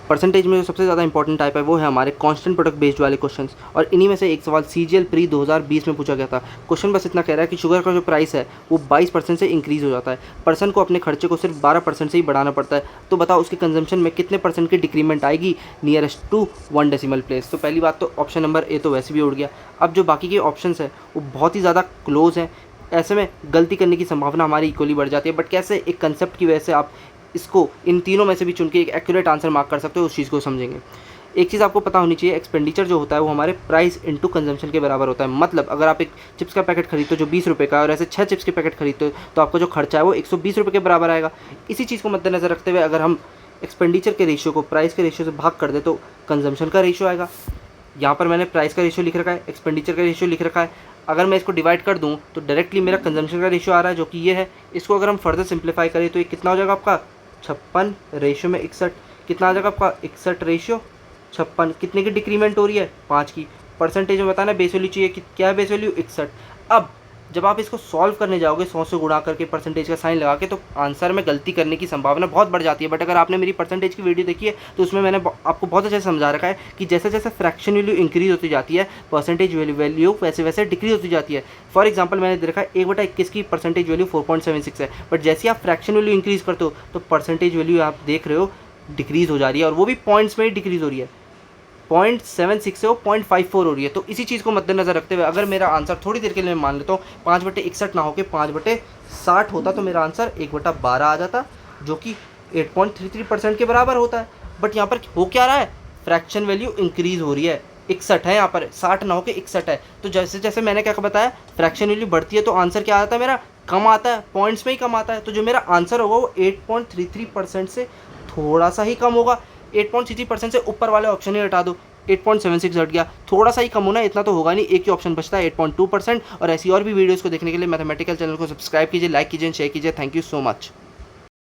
Percentage में जो सबसे ज़्यादा इंपॉर्टेंट टाइप है वो है हमारे कांस्टेंट प्रोडक्ट बेस्ड वाले क्वेश्चंस, और इन्हीं में से एक सवाल सीजीएल प्री 2020 में पूछा गया था। क्वेश्चन बस इतना कह रहा है कि शुगर का जो प्राइस है वो 22% से इंक्रीज़ हो जाता है, पर्सन को अपने खर्चे को सिर्फ 12% से ही बढ़ाना पड़ता है, तो बताओ उसके कंजम्पशन में कितने परसेंट की डिक्रीमेंट आएगी नियरेस्ट टू 1 डेसिमल प्लेस। तो पहली बात तो ऑप्शन नंबर ए तो वैसे भी उड़ गया। अब जो बाकी के ऑप्शन हैं वो बहुत ही ज़्यादा क्लोज हैं, ऐसे में गलती करने की संभावना हमारी इक्वली बढ़ जाती है, बट कैसे एक कंसेप्ट की वजह से आप इसको इन तीनों में से भी चुन के एक एक्यूरेट आंसर मार्क कर सकते हो, उस चीज़ को समझेंगे। एक चीज़ आपको पता होनी चाहिए, एक्सपेंडिचर जो होता है वो हमारे प्राइस इनटू कंजम्पशन के बराबर होता है। मतलब अगर आप एक चिप्स का पैकेट खरीदते हो जो 20 रुपये का है और ऐसे 6 चिप्स के पैकेट खरीदते हो तो आपका जो खर्चा है वो 120 रुपये के बराबर आएगा। इसी चीज़ को मद्देनजर रखते हुए अगर हम एक्सपेंडिचर के रेशियो को प्राइस के रेशियो से भाग कर दे तो कंजम्पशन का रेशियो आएगा। यहाँ पर मैंने प्राइस का रेशियो लिख रखा है, एक्सपेंडिचर का रेशियो लिख रखा है। अगर मैं इसको डिवाइड कर दूँ तो डायरेक्टली मेरा कंजम्पशन का रेशियो आ रहा है जो कि ये है। इसको अगर हम फर्दर सिंप्लीफाई करें तो ये कितना हो जाएगा आपका 56 रेशियो में 61, कितना आ जाएगा आपका 61 रेशियो 56। कितने की डिक्रीमेंट हो रही है 5 की। परसेंटेज में बताना बेस वैल्यू चाहिए कि क्या है बेस वैल्यू 61। अब जब आप इसको सॉल्व करने जाओगे 100 से गुणा करके परसेंटेज का साइन लगा के तो आंसर में गलती करने की संभावना बहुत बढ़ जाती है। बट अगर आपने मेरी परसेंटेज की वीडियो देखी है तो उसमें मैंने आपको बहुत अच्छे से समझा रखा है कि जैसे जैसे फ्रैक्शन वैल्यू इंक्रीज होती जाती है परसेंटेज वैल्यू वैसे वैसे डिक्रीज होती जाती है। फॉर एग्जाम्पल मैंने दे रखा है 1/21 की परसेंटेज वैल्यू 4.76 है, बट जैसे आप फ्रैक्शन वैल्यू इंक्रीज करते हो तो परसेंटेज वैल्यू आप देख रहे हो डिक्रीज हो जा रही है, और वो भी पॉइंट्स में ही डिक्रीज हो रही है। 0.76 से वो 0.54 हो रही है। तो इसी चीज़ को मद्देनजर रखते हुए अगर मेरा आंसर थोड़ी देर के लिए मैं मान लेता हूँ 5/61 ना होकर 5/60 होता तो मेरा आंसर 1/12 आ जाता, जो कि 8.33% के बराबर होता है। बट यहाँ पर हो क्या रहा है, फ्रैक्शन वैल्यू इंक्रीज हो रही है, 61 है यहाँ पर, 60 ना होकर 61 है। तो जैसे जैसे मैंने क्या बताया फ्रैक्शन वैल्यू बढ़ती है तो आंसर क्या आता है मेरा, कम आता है, पॉइंट्स में ही कम आता है। तो जो मेरा आंसर होगा वो 8.33% से थोड़ा सा ही कम होगा। 8.33% से ऊपर वाले ऑप्शन ही हटा दो, 8.76 हट गया, थोड़ा सा ही कम होना, इतना तो होगा नहीं, एक ही ऑप्शन बचता है 8.2%। और ऐसी और भी वीडियोस को देखने के लिए मैथमेटिकल चैनल को सब्सक्राइब कीजिए, लाइक कीजिए, शेयर कीजिए। Thank you so much.